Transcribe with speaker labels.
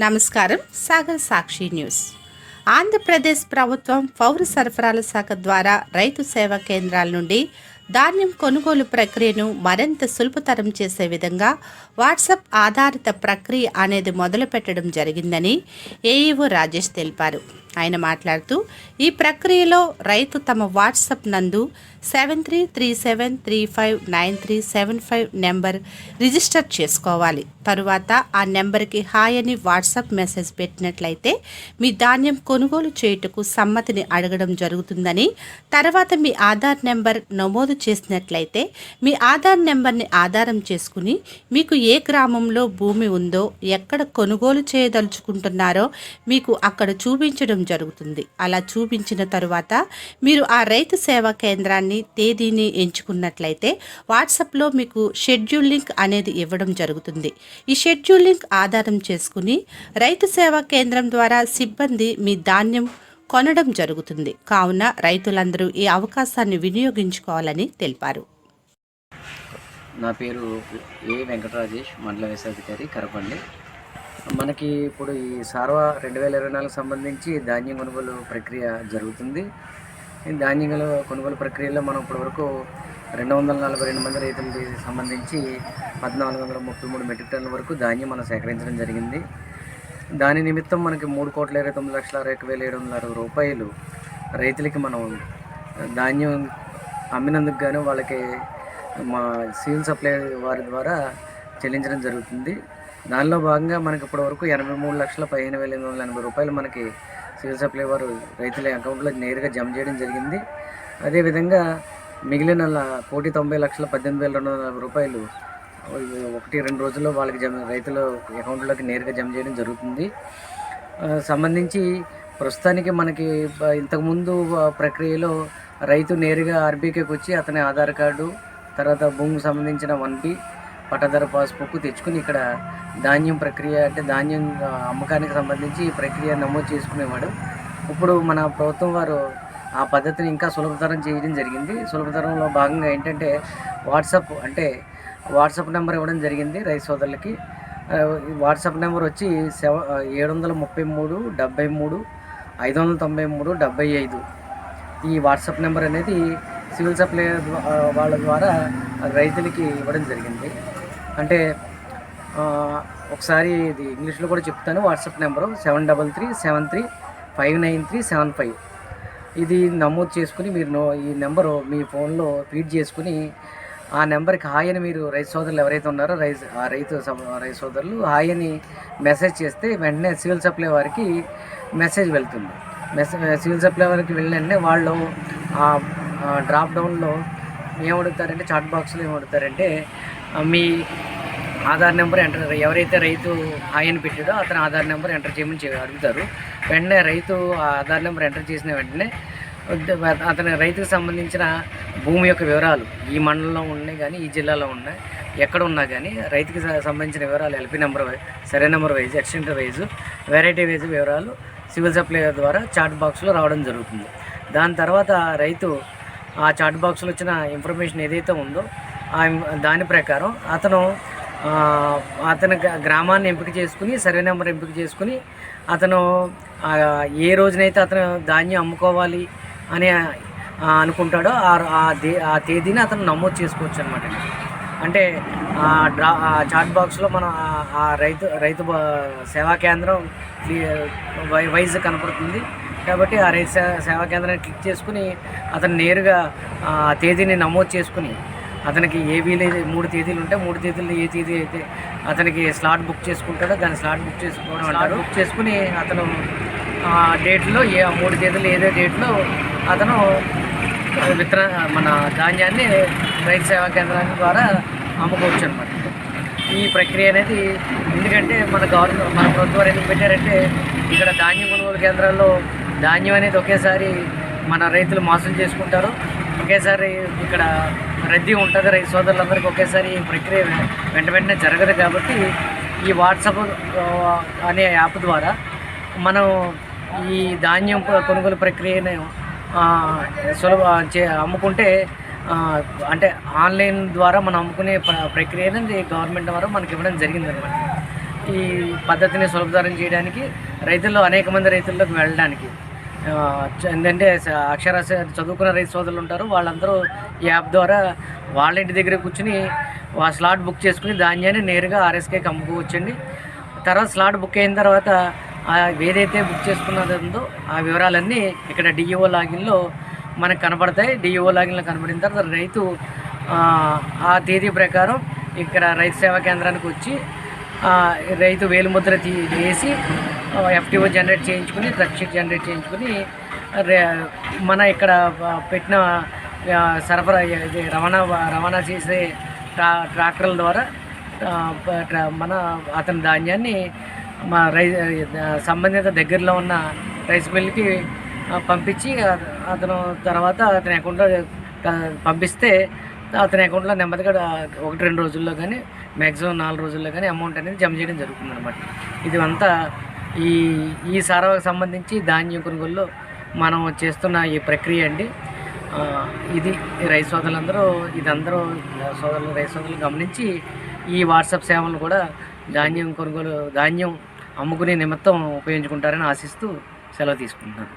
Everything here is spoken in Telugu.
Speaker 1: నమస్కారం. సాగర్ సాక్షి న్యూస్. ఆంధ్రప్రదేశ్ ప్రభుత్వం పౌర సరఫరాల శాఖ ద్వారా రైతు సేవా కేంద్రాల నుండి ధాన్యం కొనుగోలు ప్రక్రియను మరింత సులభతరం చేసే విధంగా వాట్సాప్ ఆధారిత ప్రక్రియ అనేది మొదలుపెట్టడం జరిగిందని ఏఈఓ రాజేష్ తెలిపారు. ఆయన మాట్లాడుతూ ఈ ప్రక్రియలో రైతు తమ వాట్సాప్ నందు 7337359375 నెంబర్ రిజిస్టర్ చేసుకోవాలి. తరువాత ఆ నెంబర్కి హాయ్ అని వాట్సాప్ మెసేజ్ పెట్టినట్లయితే మీ ధాన్యం కొనుగోలు చేయుటకు సమ్మతిని అడగడం జరుగుతుందని, తర్వాత మీ ఆధార్ నెంబర్ నమోదు చేసినట్లయితే మీ ఆధార్ నెంబర్ని ఆధారం చేసుకుని మీకు ఏ గ్రామంలో భూమి ఉందో, ఎక్కడ కొనుగోలు చేయదలుచుకుంటున్నారో మీకు అక్కడ చూపించడం జరుగుతుంది. అలా చూపించిన తరువాత మీరు ఆ రైతు సేవా కేంద్రాన్ని తేదీని ఎంచుకున్నట్లయితే వాట్సాప్లో మీకు షెడ్యూల్ లింక్ అనేది ఇవ్వడం జరుగుతుంది. ఈ షెడ్యూల్ లింక్ ఆధారం చేసుకుని రైతు సేవా కేంద్రం ద్వారా సిబ్బంది మీ ధాన్యం కొనడం జరుగుతుంది. కావున రైతులందరూ ఈ అవకాశాన్ని వినియోగించుకోవాలని తెలిపారు.
Speaker 2: నా పేరు ఏ వెంకటరాజేష్, మండల వ్యవసాయాధికారి, కరపండి. మనకి ఇప్పుడు ఈ సార్వ 2024 సంబంధించి ధాన్యం కొనుగోలు ప్రక్రియ జరుగుతుంది. ఈ ధాన్యం కొనుగోలు ప్రక్రియలో మనం ఇప్పటివరకు 242 మంది రైతులకి సంబంధించి 1433 మెట్రిక్ టన్నుల వరకు ధాన్యం మనం సేకరించడం జరిగింది. దాని నిమిత్తం మనకి 3,29,61,760 రూపాయలు రైతులకి మనం ధాన్యం అమ్మినందుకు గాను వాళ్ళకి మా సివిల్ సప్లై వారి ద్వారా చెల్లించడం జరుగుతుంది. దానిలో భాగంగా మనకి ఇప్పటివరకు 83,15,880 రూపాయలు మనకి సివిల్ సప్లై వారు రైతుల అకౌంట్లో నేరుగా జమ చేయడం జరిగింది. అదేవిధంగా మిగిలిన 1,90,18,240 రూపాయలు 1-2 రోజుల్లో వాళ్ళకి రైతుల అకౌంట్లోకి నేరుగా జమ చేయడం జరుగుతుంది. సంబంధించి ప్రస్తుతానికి మనకి ఇంతకుముందు ప్రక్రియలో రైతు నేరుగా ఆర్బీకేకి వచ్చి అతని ఆధార్ కార్డు, తర్వాత భూమికి సంబంధించిన 1B పట్టాదారు పాస్బుక్ తెచ్చుకుని ఇక్కడ ధాన్యం ప్రక్రియ అంటే ధాన్యం అమ్మకానికి సంబంధించి ప్రక్రియ నమోదు చేసుకునేవాడు. ఇప్పుడు మన ప్రభుత్వం వారు ఆ పద్ధతిని ఇంకా సులభతరం చేయడం జరిగింది. సులభతరంలో భాగంగా ఏంటంటే వాట్సాప్ నెంబర్ ఇవ్వడం జరిగింది రైతు సోదరులకి. వాట్సాప్ నెంబర్ వచ్చి 733-73-593-75. ఈ వాట్సాప్ నెంబర్ అనేది సివిల్ సప్లై వాళ్ళ ద్వారా రైతులకి ఇవ్వడం జరిగింది. అంటే ఒకసారి ఇది ఇంగ్లీష్లో కూడా చెప్తాను. WhatsApp number 7337359375. ఇది నమోదు చేసుకుని మీరు ఈ నెంబరు మీ ఫోన్లో ఫీడ్ చేసుకుని ఆ నెంబర్కి హాయ్ అని మీరు రైతు సోదరులు ఎవరైతే ఉన్నారో రైతు సోదరులు హాయ్ అని మెసేజ్ చేస్తే వెంటనే సివిల్ సప్లై వారికి మెసేజ్ వెళ్తుంది. సివిల్ సప్లై వారికి వెళ్ళిన వెంటనే వాళ్ళు డ్రాప్ డౌన్లో ఏమడుగుతారంటే, చాట్ బాక్స్లో ఏమడుగుతారంటే మీ ఆధార్ నెంబర్ ఎంటర్, ఎవరైతే రైతు హాయ్ అని పెట్టాడో అతని ఆధార్ నెంబర్ ఎంటర్ చేయమని అడుగుతారు. వెంటనే రైతు ఆధార్ నెంబర్ ఎంటర్ చేసిన వెంటనే అతని రైతుకు సంబంధించిన భూమి యొక్క వివరాలు ఈ మండలంలో ఉన్నాయి కానీ ఈ జిల్లాలో ఉన్నాయి, ఎక్కడ ఉన్నా కానీ రైతుకి సంబంధించిన వివరాలు LP number survey number wise, extent wise, variety wise వివరాలు సివిల్ సప్లై ద్వారా చాట్ బాక్స్లో రావడం జరుగుతుంది. దాని తర్వాత రైతు ఆ చాట్ బాక్స్లో వచ్చిన ఇన్ఫర్మేషన్ ఏదైతే ఉందో దాని ప్రకారం అతను గ్రామాన్ని ఎంపిక చేసుకుని, సర్వే నెంబర్ ఎంపిక చేసుకుని అతను ఏ రోజునైతే అతను ధాన్యం అమ్ముకోవాలి అని అనుకుంటాడో ఆ తేదీని అతను నమోదు చేసుకోవచ్చు అనమాట. అంటే చాట్ బాక్స్లో మనం ఆ రైతు సేవా కేంద్రం వైజ్ కనపడుతుంది కాబట్టి ఆ రైతు సేవా కేంద్రాన్ని క్లిక్ చేసుకుని అతను నేరుగా ఆ తేదీని నమోదు చేసుకుని అతనికి ఏ వీలైతే 3 తేదీలు ఉంటే 3 తేదీలు ఏ తేదీ అయితే అతనికి స్లాట్ బుక్ చేసుకుంటాడో దాన్ని స్లాట్ బుక్ చేసుకోవడం అంటారు. బుక్ చేసుకుని అతను డేట్లో 3 తేదీలు ఏదో డేట్లో అతను మన ధాన్యాన్ని రైతు సేవా కేంద్రాల ద్వారా అమ్ముకోవచ్చు అనమాట. ఈ ప్రక్రియ అనేది ఎందుకంటే మన ప్రభుత్వం ఎందుకు పెట్టారంటే ఇక్కడ ధాన్యం కొనుగోలు కేంద్రాల్లో ధాన్యం అనేది ఒకేసారి మన రైతులు మోసం చేసుకుంటారు, ఒకేసారి ఇక్కడ రద్దీ ఉంటుంది, రైతు సోదరులందరికీ ఒకేసారి ఈ ప్రక్రియ వెంటనే జరగదు. కాబట్టి ఈ వాట్సాప్ అనే యాప్ ద్వారా మనం ఈ ధాన్యం కొనుగోలు ప్రక్రియను అమ్ముకుంటే అంటే ఆన్లైన్ ద్వారా మనం అమ్ముకునే ప్రక్రియను గవర్నమెంట్ ద్వారా మనకి ఇవ్వడం జరిగిందనమాట. ఈ పద్ధతిని సులభతరం చేయడానికి రైతుల్లో అనేక మంది రైతుల్లోకి వెళ్ళడానికి ఏంటంటే అక్షరాస్య చదువుకున్న రైతు సోదరులు ఉంటారు, వాళ్ళందరూ ఈ యాప్ ద్వారా వాళ్ళ ఇంటి దగ్గర కూర్చుని స్లాట్ బుక్ చేసుకుని ధాన్యాన్ని నేరుగా ఆర్ఎస్కేకి అమ్ముకోవచ్చండి. తర్వాత స్లాట్ బుక్ అయిన తర్వాత ఏదైతే బుక్ చేసుకున్నదో ఆ వివరాలన్నీ ఇక్కడ డిఈఓ లాగిన్లో మనకు కనపడతాయి. డిఈఓ లాగిన్లో కనపడిన తర్వాత రైతు ఆ తేదీ ప్రకారం ఇక్కడ రైతు సేవా కేంద్రానికి వచ్చి రైతు వేలిముద్ర వేసి ఎఫ్టీఓ జనరేట్ చేయించుకుని, ట్రక్ షీట్ జనరేట్ చేయించుకుని మన ఇక్కడ పెట్టిన సరఫరా రవాణా చేసే ట్రాక్టర్ల ద్వారా అతని ధాన్యాన్ని సంబంధిత దగ్గరలో ఉన్న రైస్ మిల్కి పంపించి అతను తర్వాత అతని అకౌంట్లో పంపిస్తే అతని అకౌంట్లో నెమ్మదిగా 1-2 రోజుల్లో కానీ మ్యాక్సిమం 4 రోజుల్లో కానీ అమౌంట్ అనేది జమ చేయడం జరుగుతుంది అన్నమాట. ఇది అంతా ఈ సారాకు సంబంధించి ధాన్యం కొనుగోలులో మనం చేస్తున్న ఈ ప్రక్రియ అండి. ఇది రైతు సోదరులందరూ రైతు సోదరులు గమనించి ఈ వాట్సాప్ సేవలను కూడా ధాన్యం అమ్ముకునే నిమిత్తం ఉపయోగించుకుంటారని ఆశిస్తూ సెలవు తీసుకుంటున్నాను.